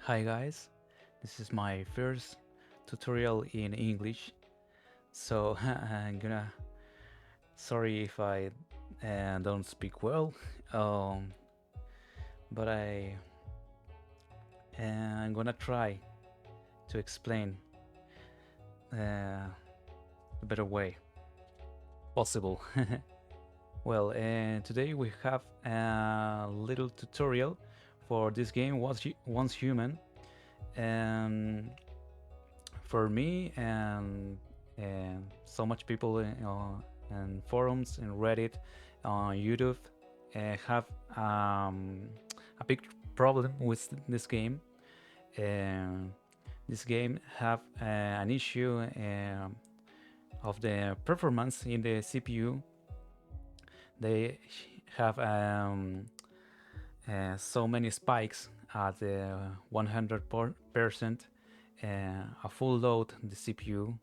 Hi guys, this is my first tutorial in English, so I'm gonna sorry if I don't speak well, um, but I'm gonna try to explain a better way possible. Well, today we have a little tutorial for this game Once Human, and for me and so much people in forums and Reddit on YouTube have a big problem with this game. Um, this game have an issue of the performance in the CPU. They have so many spikes at the 100% a full load the CPU.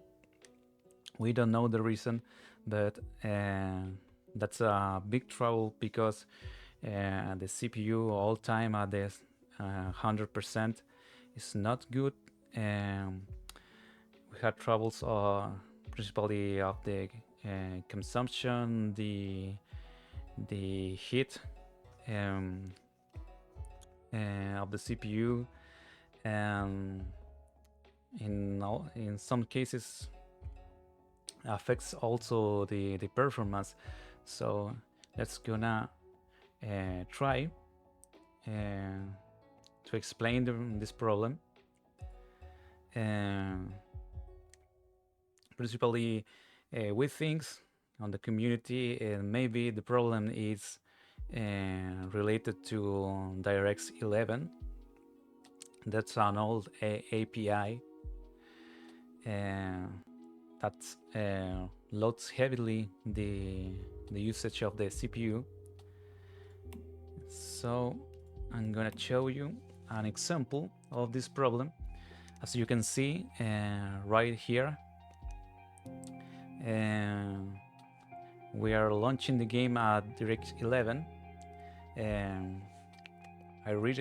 We don't know the reason, but that's a big trouble because the CPU all time at the 100% is not good. We had troubles principally of the consumption, the heat of the CPU, and in some cases affects also the performance. So let's gonna try to explain this problem. Principally, we think on the community, maybe the problem is related to DirectX 11. That's an old API that loads heavily the usage of the CPU. So I'm gonna show you an example of this problem. As you can see right here, we are launching the game at DirectX 11. I read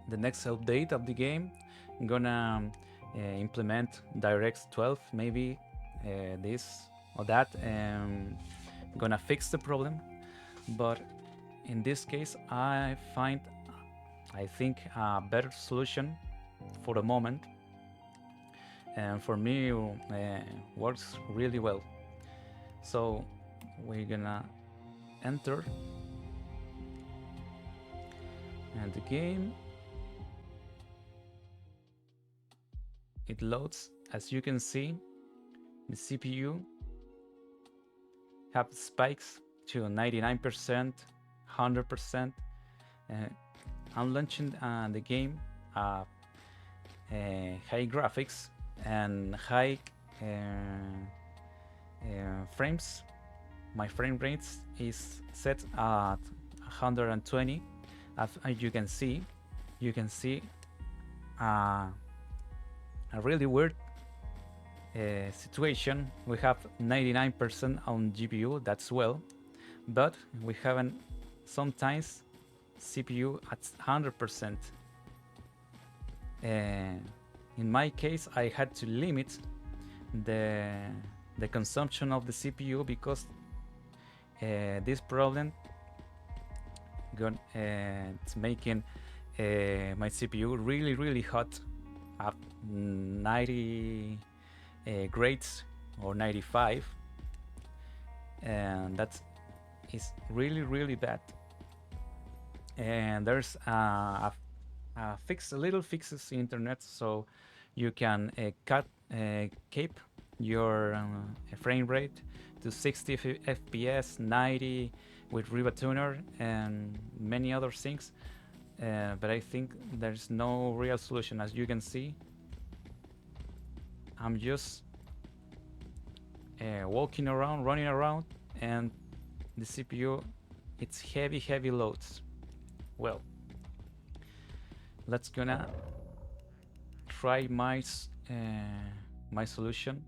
the next update of the game. I'm gonna implement DirectX 12, maybe this or that. Gonna fix the problem, but in this case, I think a better solution for the moment, and for me works really well. So we're gonna enter and the game. It loads. As you can see, the CPU have spikes to 99%, 100%. I'm launching the game high graphics and high frames. My frame rates is set at 120. As you can see a really weird situation. We have 99% on GPU, that's well, but we haven't sometimes CPU at 100%. In my case, I had to limit the consumption of the CPU because this problem it's making my CPU really hot at 90 grades or 95, and that is really bad. And there's a little fixes in internet, so you can keep your frame rate to 60 FPS, 90 with Riva Tuner and many other things. But I think there's no real solution. As you can see, I'm just walking around, running around, and the CPU, it's heavy loads. Well, let's gonna try my solution.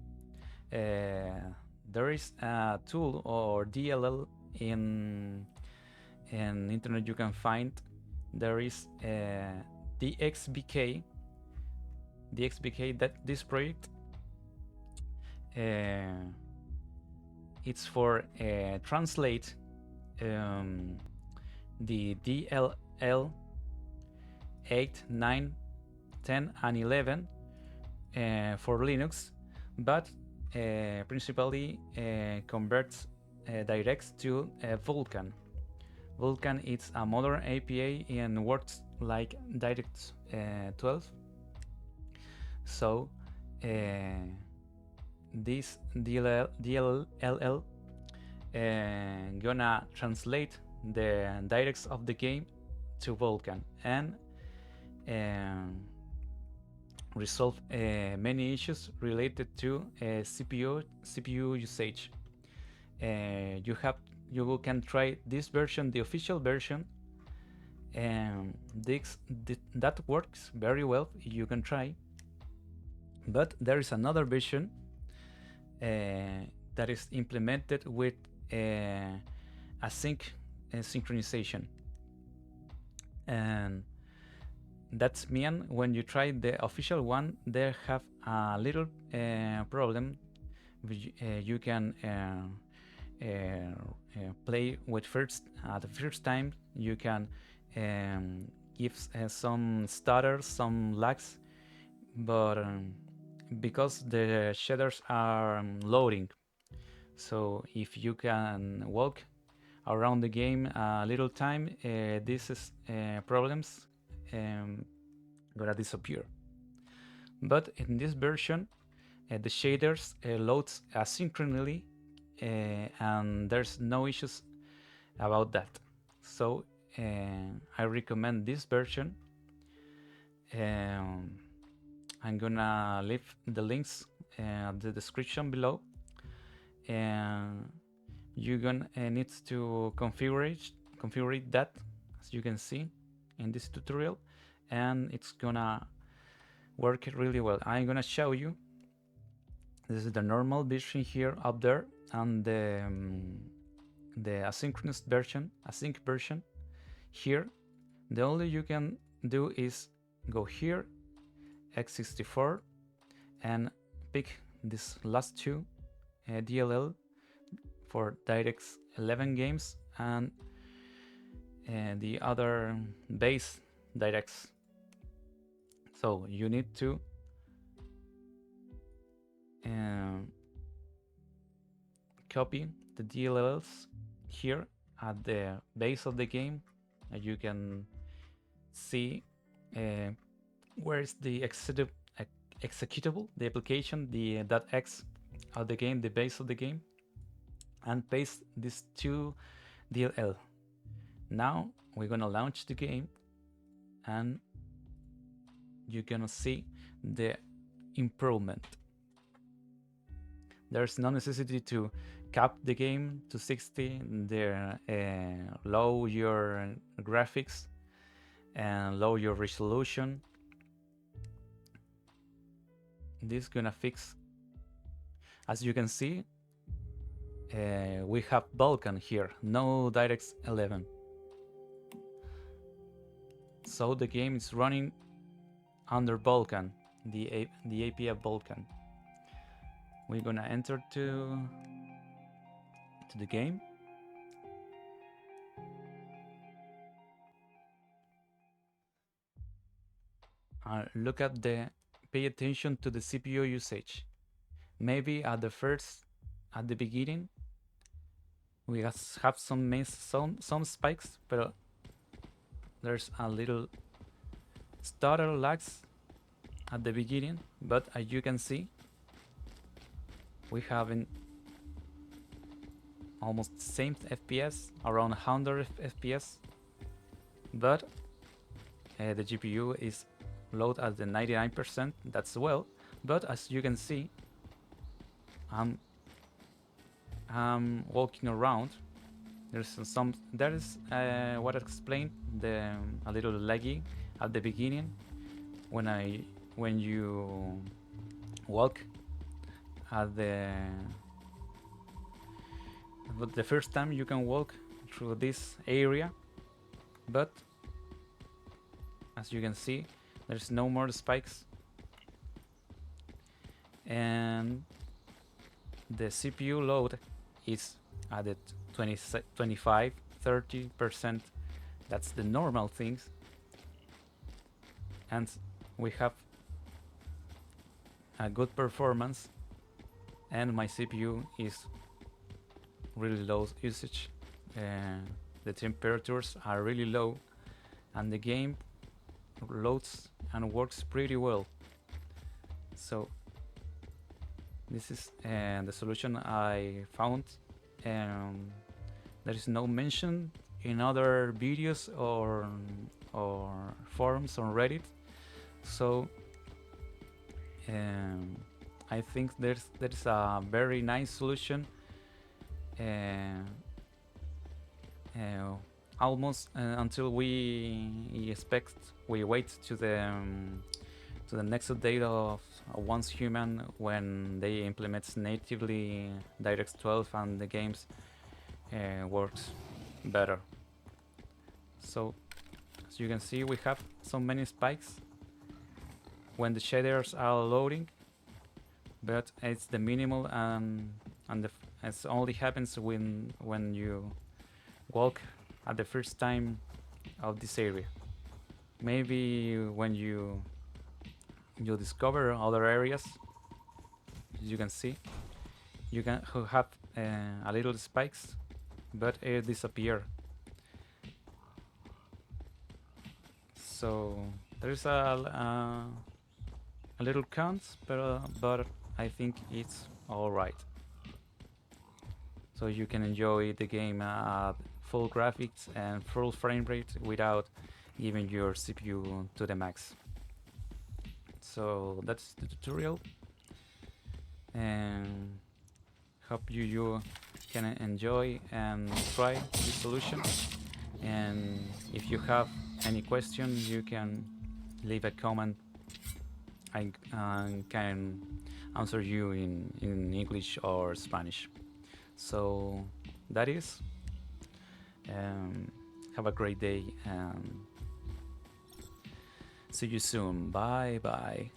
There is a tool or DLL in internet you can find there is DXVK. That this project, it's for translate the DLL 8, 9, 10, and 11 for Linux, but principally converts directs to Vulkan. Vulkan is a modern API and works like Direct 12. So this DLL gonna translate the directs of the game to Vulkan and resolve many issues related to CPU usage. You can try this version, the official version, and that works very well. You can try, but there is another version that is implemented with async synchronization, and that's mean when you try the official one, they have a little problem. You can play with at the first time. You can give some stutters, some lags, but because the shaders are loading, so if you can walk around the game a little time, these problems gonna disappear. But in this version, the shaders loads asynchronously, and there's no issues about that. So I recommend this version. I'm gonna leave the links in the description below, and you're gonna need to configure that, as you can see in this tutorial, and it's gonna work really well. I'm gonna show you. This is the normal version here up there, and the asynchronous version, async version here. The only you can do is go here, x64, and pick this last two DLL for DirectX 11 games and the other base directs. So you need to copy the DLLs here at the base of the game. You can see where is the executable, the application, the .x of the game, the base of the game, and paste these two DLL. Now we're gonna launch the game, and you're gonna see the improvement. There's no necessity to cap the game to 60, low your graphics and low your resolution. This is gonna fix. As you can see, we have Vulkan here, no DirectX 11. So the game is running under Vulkan, the API of Vulkan. We're gonna enter to the game. Look at pay attention to the CPU usage. Maybe at the beginning, we have some spikes, but there's a little stutter lags at the beginning. But as you can see, we have almost the same FPS, around 100 FPS, but the GPU is load at the 99%. That's well, but as you can see, I'm walking around. There is what I explained, a little laggy at the beginning when you walk at but the first time you can walk through this area, but as you can see, there's no more spikes, and the CPU load is at 25-30%. That's the normal things, and we have a good performance, and my CPU is really low usage. The temperatures are really low, and the game loads and works pretty well. So this is the solution I found. There is no mention in other videos or forums on Reddit. So I think there's a very nice solution. Almost until we wait to the next update of oncehuman, when they implement natively DirectX 12 and the games works better. So as you can see, we have so many spikes when the shaders are loading, but it's the minimal, and it only happens when you walk at the first time of this area. Maybe when you discover other areas, you can see you can have a little spikes, but it disappear. So there's a little count, but I think it's all right. So you can enjoy the game at full graphics and full frame rate without giving your CPU to the max. So that's the tutorial, and hope you can enjoy and try this solution. And if you have any question, you can leave a comment. I can answer you in English or Spanish. So that is. Have a great day, and see you soon. Bye bye.